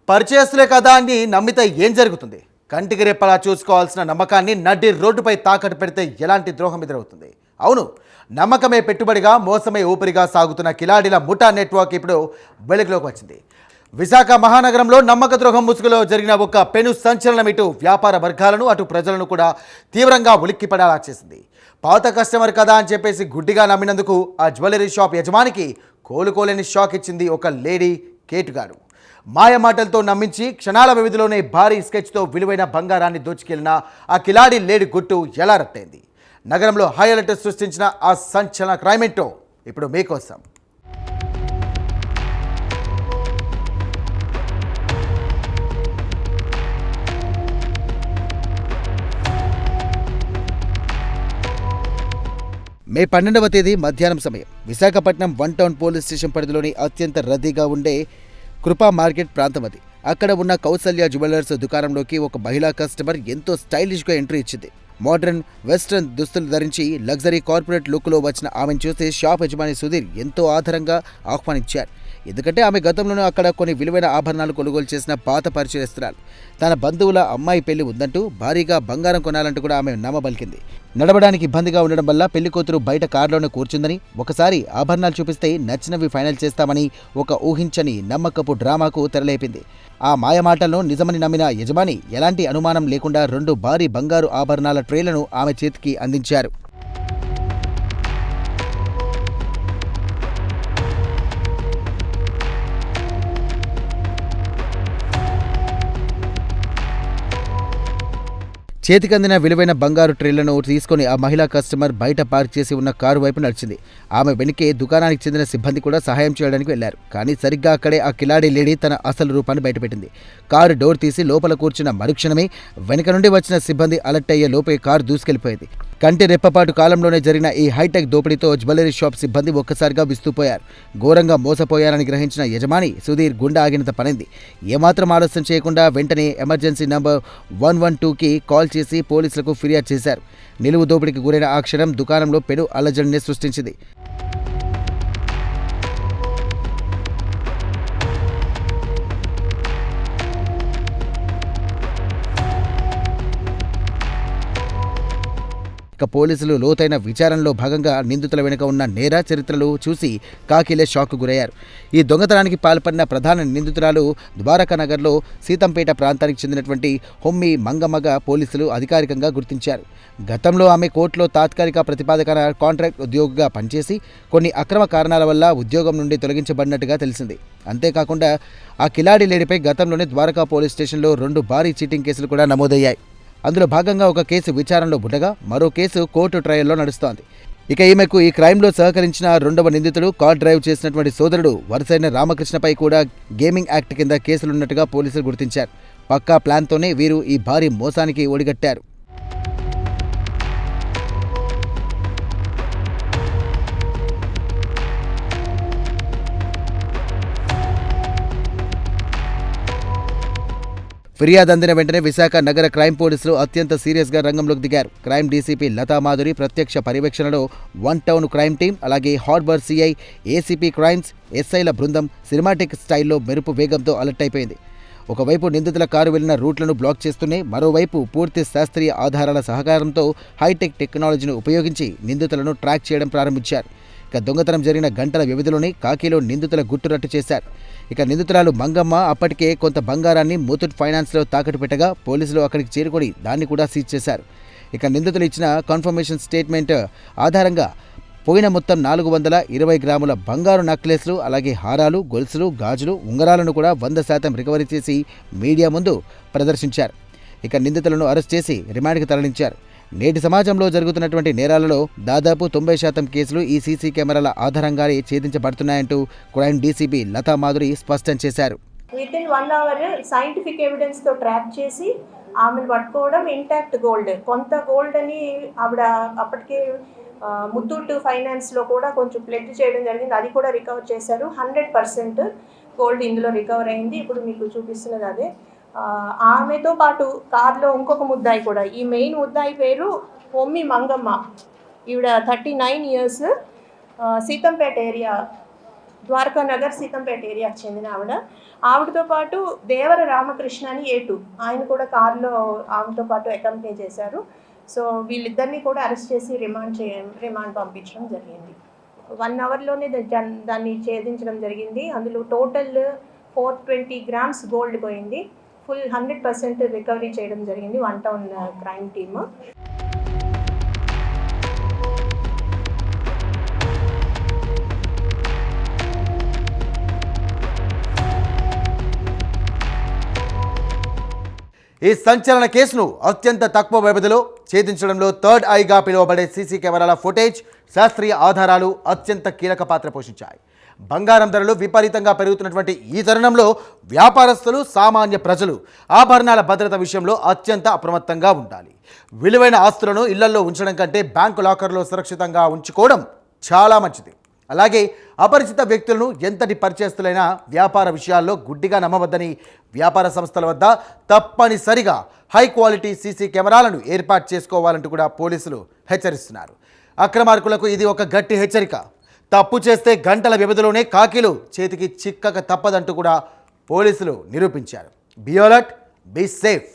పరిచయస్తులే కదా అని నమ్మితే ఏం జరుగుతుంది? కంటికి రెప్పలా చూసుకోవాల్సిన నమ్మకాన్ని నడ్డి రోడ్డుపై తాకట్టు పెడితే ఎలాంటి ద్రోహం ఎదురవుతుంది? అవును, నమ్మకమే పెట్టుబడిగా, మోసమే ఊపిరిగా సాగుతున్న కిలాడిల ముఠా నెట్వర్క్ ఇప్పుడు వెలుగులోకి వచ్చింది. విశాఖ మహానగరంలో నమ్మక ద్రోహం ముసుగులో జరిగిన ఒక పెను సంచలనం ఇటు వ్యాపార వర్గాలను అటు ప్రజలను కూడా తీవ్రంగా ఉలిక్కిపడేలా చేసింది. పాత కస్టమర్ కదా అని చెప్పేసి గుడ్డిగా నమ్మినందుకు ఆ జ్యువెలరీ షాప్ యజమానికి కోలుకోలేని షాక్ ఇచ్చింది ఒక లేడీ కేటుగాడు. మాయ మాటలతో నమ్మించి క్షణాల వ్యవధిలోనే భారీ స్కెచ్తో విలువైన బంగారాన్ని దోచుకెళ్లిన ఆ కిలాడి లేడి గుట్టు ఎలా రట్టయింది? నగరంలో హై అలర్ట్ సృష్టించిన ఆ సంచలన క్రైమ్ ఏంటో ఇప్పుడు మీకోసం. మే 12వ తేదీ మధ్యాహ్నం సమయం విశాఖపట్నం 1 టౌన్ పోలీస్ స్టేషన్ పరిధిలోని అత్యంత రద్దీగా ఉండే కృపా మార్కెట్ ప్రాంతం అది. అక్కడ ఉన్న కౌసల్య జ్యువెలర్స్ దుకాణంలోకి ఒక మహిళా కస్టమర్ ఎంతో స్టైలిష్గా ఎంట్రీ ఇచ్చింది. మోడర్న్ వెస్ట్రన్ దుస్తులు ధరించి లగ్జరీ కార్పొరేట్ లుక్లో వచ్చిన ఆమెను చూసి షాప్ యజమాని సుధీర్ ఎంతో ఆదరంగా ఆహ్వానించారు. ఎందుకంటే ఆమె గతంలోనే అక్కడ కొన్ని విలువైన ఆభరణాలు కొనుగోలు చేసిన పాత పరిచయస్తురాలు. తన బంధువుల అమ్మాయి పెళ్లి ఉందంటూ భారీగా బంగారం కొనాలంటూ కూడా ఆమె నమ్మబలికింది. నడవడానికి ఇబ్బందిగా ఉండడం వల్ల పెళ్లి కూతురు బయట కారులోనే కూర్చుందని, ఒకసారి ఆభరణాలు చూపిస్తే నచ్చినవి ఫైనల్ చేస్తామని ఒక ఊహించని నమ్మకపు డ్రామాకు తెరలేపింది. ఆ మాయమాటలను నిజమని నమ్మిన యజమాని ఎలాంటి అనుమానం లేకుండా 2 భారీ బంగారు ఆభరణాల ట్రేలను ఆమె చేతికి అందించారు. చేతికందిన విలువైన బంగారు ట్రేలను తీసుకుని ఆ మహిళా కస్టమర్ బయట పార్క్ చేసి ఉన్న కారు వైపు నడిచింది. ఆమె వెనుకే దుకాణానికి చెందిన సిబ్బంది కూడా సహాయం చేయడానికి వెళ్లారు. కానీ సరిగ్గా అక్కడే ఆ కిలాడి లేడీ తన అసలు రూపాన్ని బయటపెట్టింది. కారు డోర్ తీసి లోపల కూర్చున్న మరుక్షణమే వెనుక నుండి వచ్చిన సిబ్బంది అలర్ట్ అయ్యే లోపే కారు దూసుకెళ్లిపోయింది. కంటి రెప్పపాటు కాలంలోనే జరిగిన ఈ హైటెక్ దోపిడీతో జ్యువెలరీ షాప్ సిబ్బంది ఒక్కసారిగా విస్తుపోయారు. ఘోరంగా మోసపోయారని గ్రహించిన యజమాని సుధీర్ గుండె ఆగినంత పనింది. ఏమాత్రం ఆలస్యం చేయకుండా వెంటనే ఎమర్జెన్సీ నంబర్ 112కి కాల్ చేసి పోలీసులకు ఫిర్యాదు చేశారు. నిలువు దోపిడీకి గురైన ఆ క్షణం దుకాణంలో పెను అల్లజడిని సృష్టించింది. పోలీసులు లోతైన విచారణలో భాగంగా నిందితుల వెనుక ఉన్న నేర చరిత్రలు చూసి కాకిలే షాక్కు గురయ్యారు. ఈ దొంగతనానికి పాల్పడిన ప్రధాన నిందితురాలు ద్వారకానగర్లో సీతంపేట ప్రాంతానికి చెందినటువంటి హొమ్మి మంగమ్మగా పోలీసులు అధికారికంగా గుర్తించారు. గతంలో ఆమె కోర్టులో తాత్కాలిక ప్రతిపాదక కాంట్రాక్ట్ ఉద్యోగిగా పనిచేసి కొన్ని అక్రమ కారణాల వల్ల ఉద్యోగం నుండి తొలగించబడినట్టుగా తెలిసింది. అంతేకాకుండా ఆ కిలాడి లేడీపై గతంలోనే ద్వారకా పోలీస్ స్టేషన్లో 2 భారీ చీటింగ్ కేసులు కూడా నమోదయ్యాయి. అందులో భాగంగా ఒక కేసు విచారణలో ఉండగా మరో కేసు కోర్టు ట్రయల్లో నడుస్తోంది. ఇక ఈమెకు ఈ క్రైమ్లో సహకరించిన 2వ నిందితుడు కార్ డ్రైవ్ చేసినటువంటి సోదరుడు వరసైన రామకృష్ణపై కూడా గేమింగ్ యాక్ట్ కింద కేసులున్నట్టుగా పోలీసులు గుర్తించారు. పక్కా ప్లాన్తోనే వీరు ఈ భారీ మోసానికి ఒడిగట్టారు. ఫిర్యాదు అందిన వెంటనే విశాఖ నగర క్రైమ్ పోలీసులు అత్యంత సీరియస్గా రంగంలోకి దిగారు. క్రైమ్ డీసీపీ లతా మాధురి ప్రత్యక్ష పర్యవేక్షణలో 1 టౌన్ క్రైమ్ టీం, అలాగే హార్బర్ సిఐ, ఏసీపీ క్రైమ్స్, ఎస్ఐల బృందం సినిమాటిక్ స్టైల్లో మెరుపు వేగంతో అలర్ట్ అయిపోయింది. ఒకవైపు నిందితుల కారు వెళ్లిన రూట్లను బ్లాక్ చేస్తూనే మరోవైపు పూర్తి శాస్త్రీయ ఆధారాల సహకారంతో హైటెక్ టెక్నాలజీని ఉపయోగించి నిందితులను ట్రాక్ చేయడం ప్రారంభించారు. ఇక దొంగతనం జరిగిన గంటల వ్యవధిలోనే కాకిలో నిందితుల గుట్టురట్టు చేశారు. ఇక నిందితురాలు మంగమ్మ అప్పటికే కొంత బంగారాన్ని ముతూట్ ఫైనాన్స్లో తాకట్టు పెట్టగా పోలీసులు అక్కడికి చేరుకొని దాన్ని కూడా సీజ్ చేశారు. ఇక నిందితులు ఇచ్చిన కన్ఫర్మేషన్ స్టేట్మెంట్ ఆధారంగా పోయిన మొత్తం 420 గ్రాముల బంగారు నెక్లెస్లు, అలాగే హారాలు, గొలుసులు, గాజులు, ఉంగరాలను కూడా 100% రికవరీ చేసి మీడియా ముందు ప్రదర్శించారు. ఇక నిందితులను అరెస్ట్ చేసి రిమాండ్కి తరలించారు. నేటి సమాజంలో జరుగుతున్నటువంటి నేరాలలో దాదాపు 90% కేసులు ఈ సీసీ కెమెరాల ఆధారంగానే ఛేదించబడుతున్నాయంటూ క్రైమ్ డీసీపీ లతా మాధురి స్పష్టం చేశారు. వితిన్ 1 అవర్ సైంటిఫిక్ ఎవిడెన్స్తో ట్రాప్ చేసి ఆమెను పట్టుకోవడం, ఇంటాక్ట్ గోల్డ్, కొంత గోల్డ్ అని ఆవిడ అప్పటికే ముత్తూట్ ఫైనాన్స్లో కూడా కొంచెం ప్లెడ్జ్ చేయడం జరిగింది. అది కూడా రికవర్ చేశారు. 100% గోల్డ్ ఇందులో రికవర్ అయింది. ఇప్పుడు మీకు చూపిస్తున్నది అదే. ఆమెతో పాటు కార్లో ఇంకొక ముద్దాయి కూడా, ఈ మెయిన్ ముద్దాయి పేరు హొమ్మి మంగమ్మ. ఈవిడ 39 ఇయర్స్, సీతంపేట ఏరియా ద్వారకా నగర్ సీతంపేట ఏరియాకి చెందిన ఆవిడతో పాటు దేవర రామకృష్ణ అని A2 ఆయన కూడా కారులో ఆమెతో పాటు అకంపెనీ చేశారు. సో వీళ్ళిద్దరిని కూడా అరెస్ట్ చేసి రిమాండ్ పంపించడం జరిగింది. 1 అవర్లోనే దాన్ని ఛేదించడం జరిగింది. అందులో టోటల్ 420 గ్రామ్స్ గోల్డ్ పోయింది. ఫుల్ 100% రికవరీ చేయడం జరిగింది 1 టౌన్ క్రైమ్ టీమ్. ఈ సంచలన కేసును అత్యంత తక్కువ వ్యవధిలో ఛేదించడంలో థర్డ్ ఐగా పిలువబడే సీసీ కెమెరాల ఫుటేజ్, శాస్త్రీయ ఆధారాలు అత్యంత కీలక పాత్ర పోషించాయి. బంగారం ధరలు విపరీతంగా పెరుగుతున్నటువంటి ఈ తరుణంలో వ్యాపారస్తులు, సామాన్య ప్రజలు ఆభరణాల భద్రత విషయంలో అత్యంత అప్రమత్తంగా ఉండాలి. విలువైన ఆస్తులను ఇళ్లల్లో ఉంచడం కంటే బ్యాంకు లాకర్లో సురక్షితంగా ఉంచుకోవడం చాలా మంచిది. అలాగే అపరిచిత వ్యక్తులను ఎంతటి పరిచయస్తులైనా వ్యాపార విషయాల్లో గుడ్డిగా నమ్మవద్దని వ్యాపార సంస్థల వద్ద తప్పనిసరిగా హై క్వాలిటీ సీసీ కెమెరాలను ఏర్పాటు చేసుకోవాలంటూ కూడా పోలీసులు హెచ్చరిస్తున్నారు. అక్రమార్కులకు ఇది ఒక గట్టి హెచ్చరిక. తప్పు చేస్తే గంటల వ్యవధిలోనే కాకీలు చేతికి చిక్కక తప్పదంటూ కూడా పోలీసులు నిరూపించారు. Be alert, be safe.